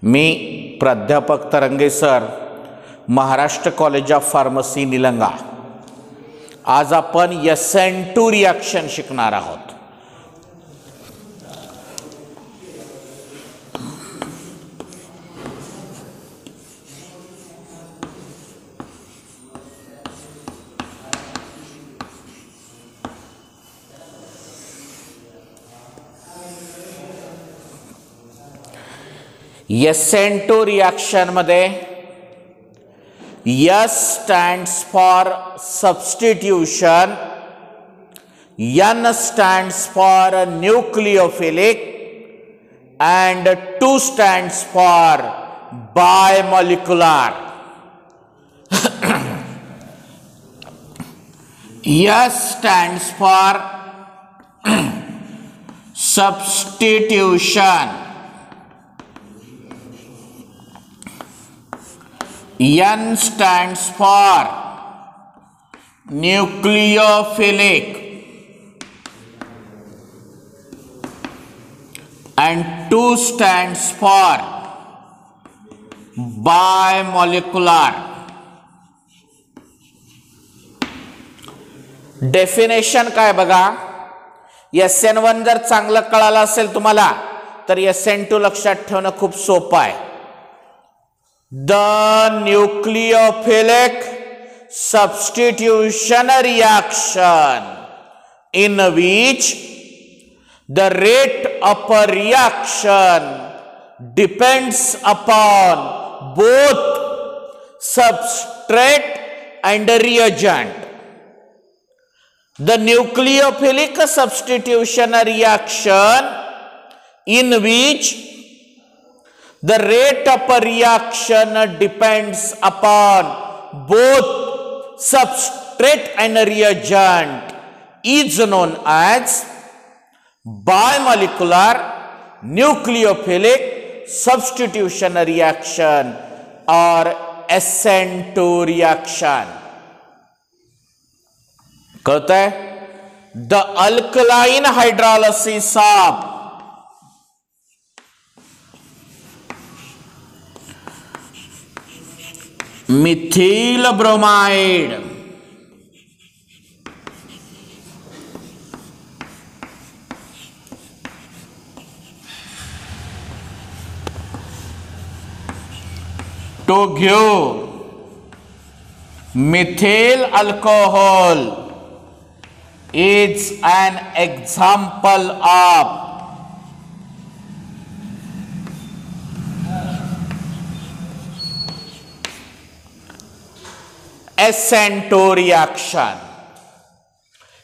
मी प्राध्यापक तरंगे sir, Maharashtra college of pharmacy Nilanga. आज आपण SN2 रिॲक्शन शिकणार आहोत। SN2 रिॲक्शन मध्ये S stands for substitution, N stands for nucleophilic, and 2 stands for bimolecular. S stands for substitution, N stands for nucleophilic, and 2 stands for bimolecular. Definition काय बघा, SN1 जर चांगलं कळालं असेल तुम्हाला तर SN2 लक्षात ठेवणं खूप सोपं आहे. The nucleophilic substitution reaction in which the rate of a reaction depends upon both substrate and reagent. The nucleophilic substitution reaction in which the rate of a reaction depends upon both substrate and reagent is known as bimolecular nucleophilic substitution reaction or SN2 reaction. कळतंय? The alkaline hydrolysis of methyl bromide to give methyl alcohol is an example of SN2 reaction.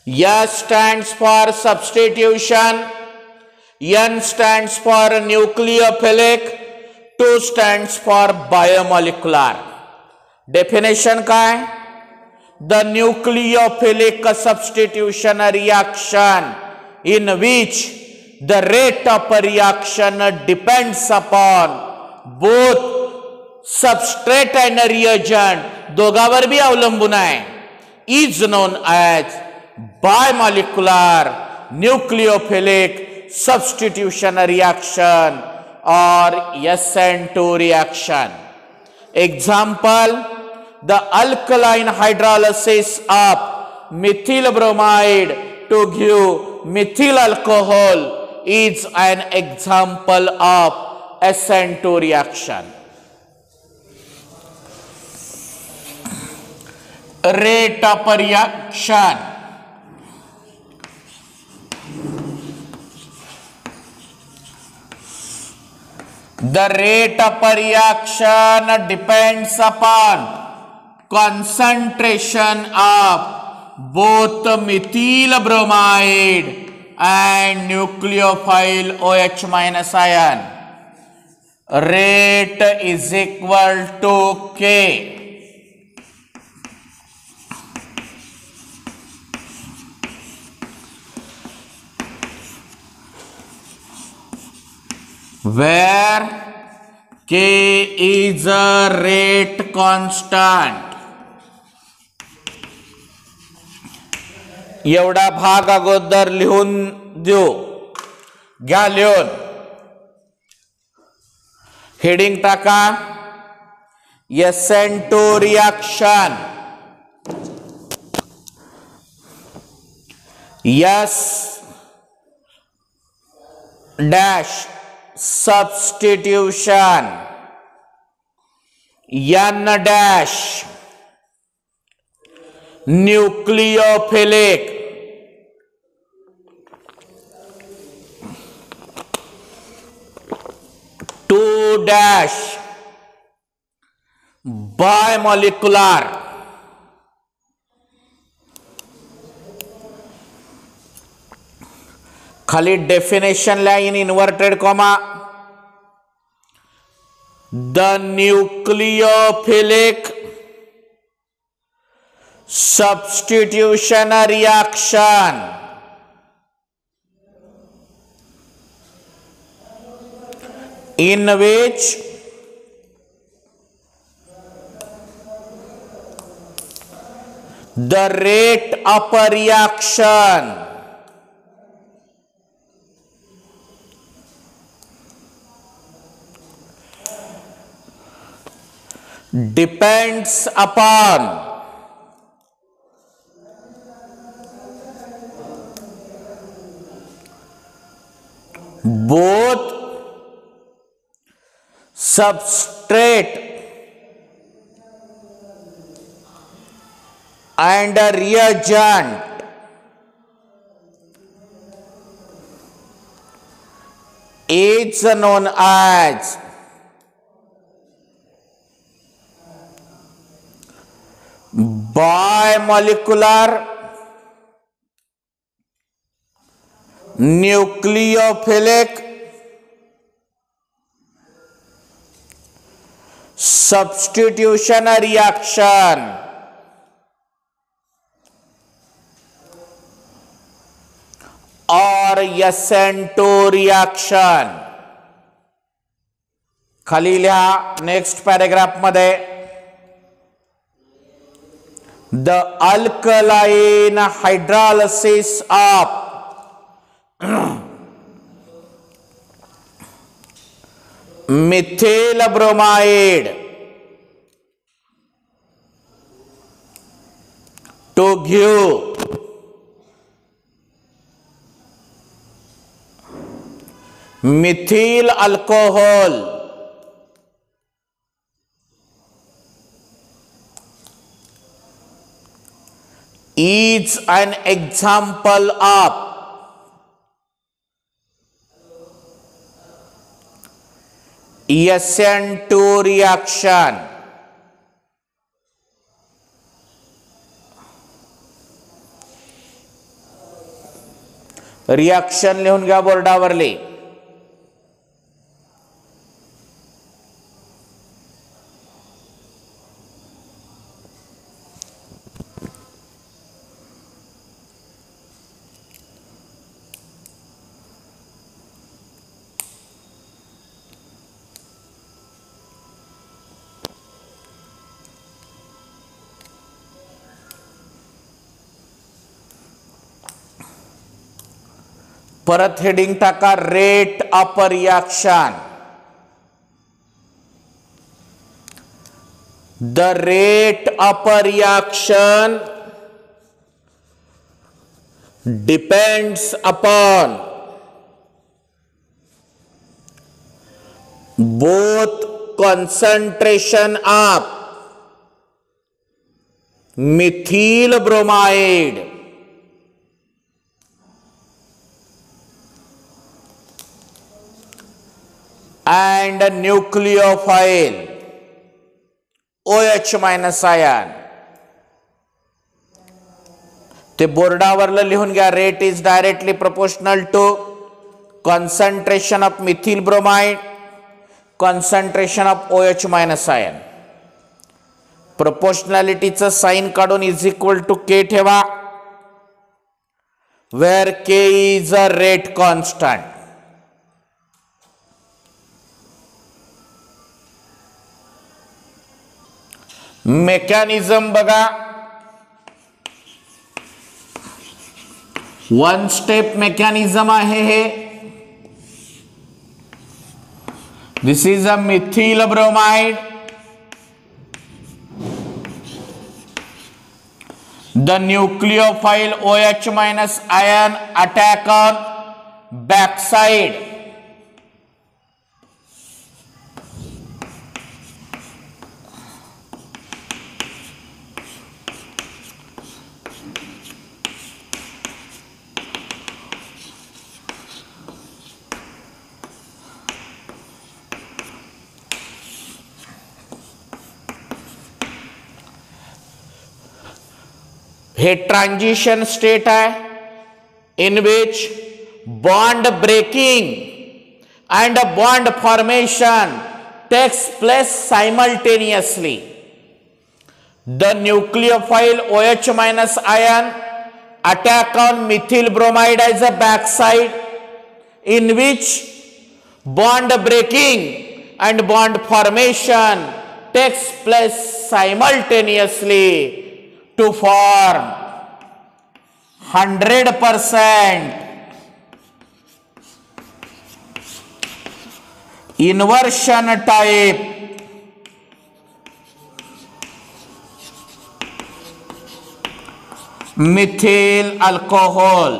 S stands for substitution, N stands for nucleophilic, 2 stands for biomolecular. Definition काय? The nucleophilic substitution reaction in which the rate of a reaction depends upon both substrate and reagent, दोघावर भी अवलंबून आहे, is known as bimolecular nucleophilic substitution reaction or SN2 reaction. Example: the alkaline hydrolysis of methyl bromide to give methyl alcohol is an example of SN2 reaction. Rate of reaction. The rate of reaction depends upon concentration of both methyl bromide and nucleophile OH- ion. Rate is equal to K. Where K is a rate constant. एवढा भाग अगोदर लिहून देऊ, घ्या लिहून. Heading टाका SN2 reaction. S dash substitution, N dash nucleophilic, 2 dash bimolecular, खाली definition line inverted comma. The nucleophilic substitution reaction in which the rate of a reaction depends upon both substrate and a reagent is known as bimolecular nucleophilic substitution reaction. और SN2 reaction. खाली लिहा next paragraph मध्ये. The alkaline hydrolysis of methyl bromide to give methyl alcohol is an example of SN2 reaction. Reaction लिहून घ्या बोर्डावरली. परत heading टाका rate of reaction. The rate of reaction depends upon both concentration of methyl bromide and nucleophile OH minus ion. ते बोर्डावरलं लिहून घ्या. Rate is directly proportional to concentration of methyl bromide, concentration of OH minus ion. प्रोपोर्शनॅलिटीचं sign काढून is equal to K ठेवा, where K is a rate constant. Mechanism बघा. One step mechanism आहे हे. This is a methyl bromide. The nucleophile OH minus ion attack on backside. हे transition state है in which bond breaking and bond formation takes place simultaneously. The nucleophile OH minus ion attack on methyl bromide as a backside in which bond breaking and bond formation takes place simultaneously to form 100% inversion type methyl alcohol.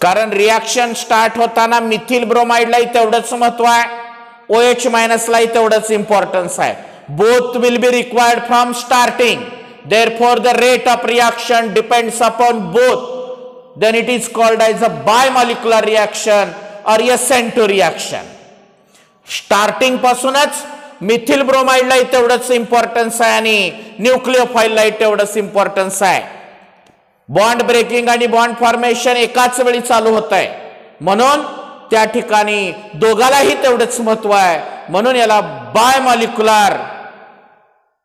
कारण reaction start होताना मिथिल ब्रोमाइडला तेवढंच महत्व आहे, OH मायनसला तेवढंच importance आहे. Both will be required from starting. Therefore, the rate of reaction depends upon both. Then it is called as a bimolecular reaction or SN2 reaction. Starting पासूनच मिथिल ब्रोमाइडला तेवढंच importance आहे आणि न्यूक्लियोफाइलला तेवढंच इम्पॉर्टन्स आहे. बॉन्ड ब्रेकिंग आणि bond formation एकाच वेळी चालू होत आहे, म्हणून त्या ठिकाणी दोघालाही तेवढंच महत्व आहे. म्हणून याला बायमॉलिक्युलर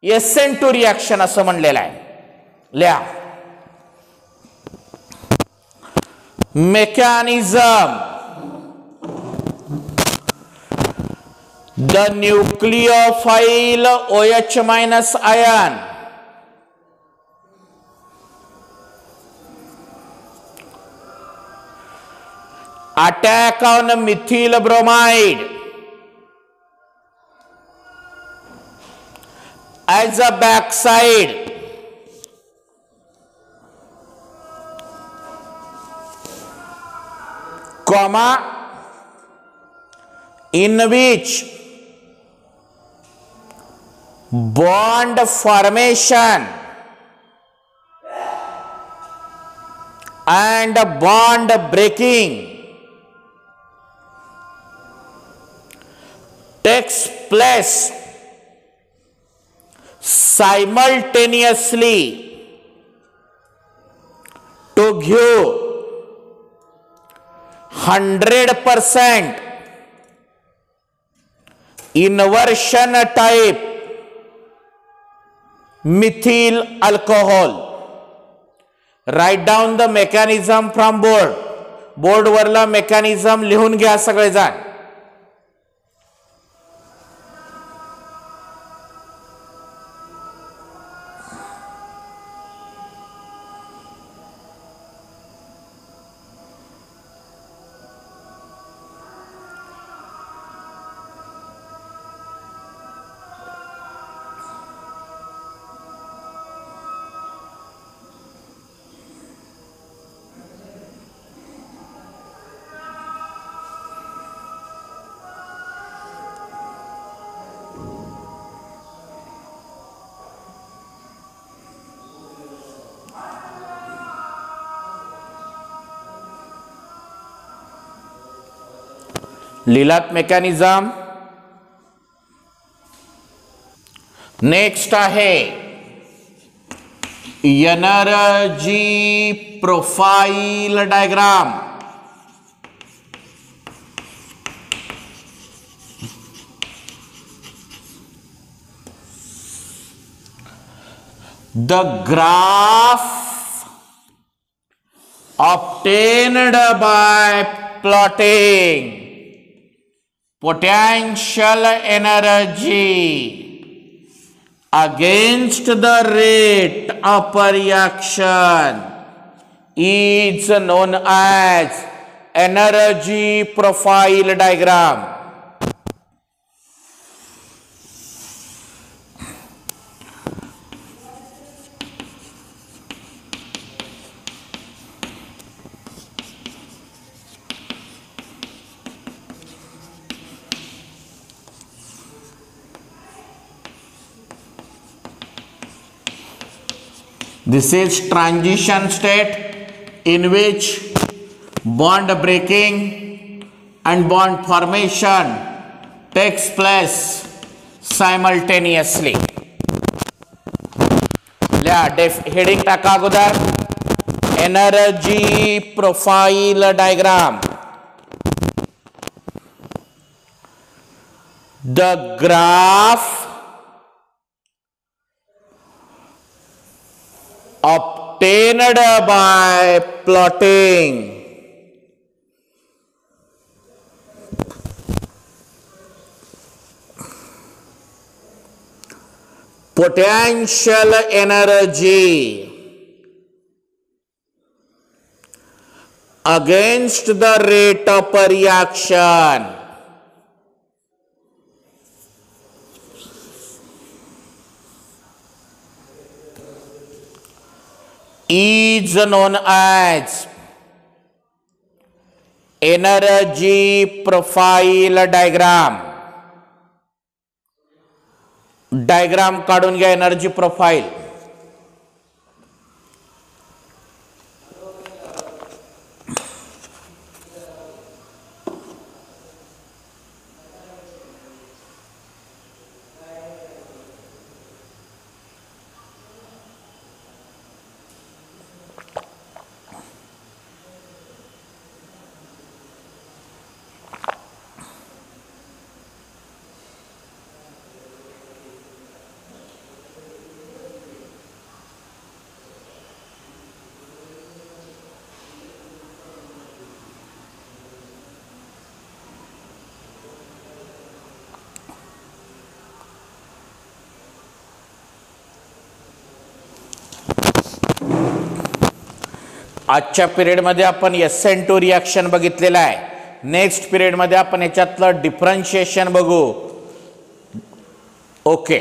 SN2 रिएक्शन असं म्हणलेलं आहे. लिहा. Mechanism. The nucleophile OH minus ion attack on methyl bromide as a backside comma in which bond formation and bond breaking takes place simultaneously to give 100% inversion type methyl alcohol. Write down the mechanism from board. Board वरला mechanism लिहून घ्या सगळेजण. लिलात mechanism. Next आहे energy profile diagram. The graph obtained by plotting potential energy against the rate of reaction is known as energy profile diagram. This is transition state in which bond breaking and bond formation takes place simultaneously. Heading टाका अगोदर energy profile diagram. The graph obtained by plotting potential energy against the rate of reaction is known as energy profile diagram. Diagram काढून घ्या energy profile. आजच्या period मध्ये आपण SN2 reaction बघितलेला आहे. Next period मध्ये आपण याच्यातलं डिफरन्शिएशन बघू. ओके.